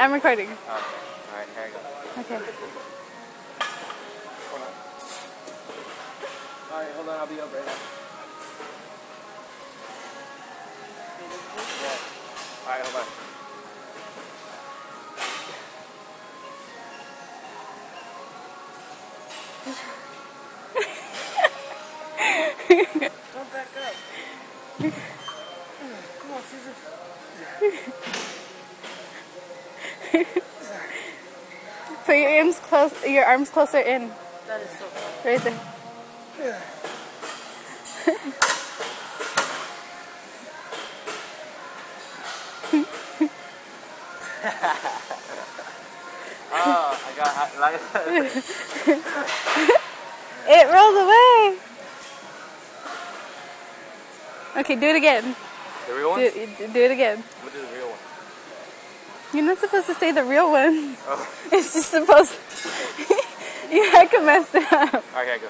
I'm recording. Alright, here I go. Okay. Hold on. Alright, hold on, I'll be up right now. Yeah. Alright, hold on. Don't back up. Come on, Caesar. Put your arms closer in. That is so fun. Right there. Oh, I like It rolls away. Okay, do it again. the real one? Do it again. I'm gonna do the real one. You're not supposed to say the real ones. Oh. It's just supposed you hecka messed it up. Alright, here I go.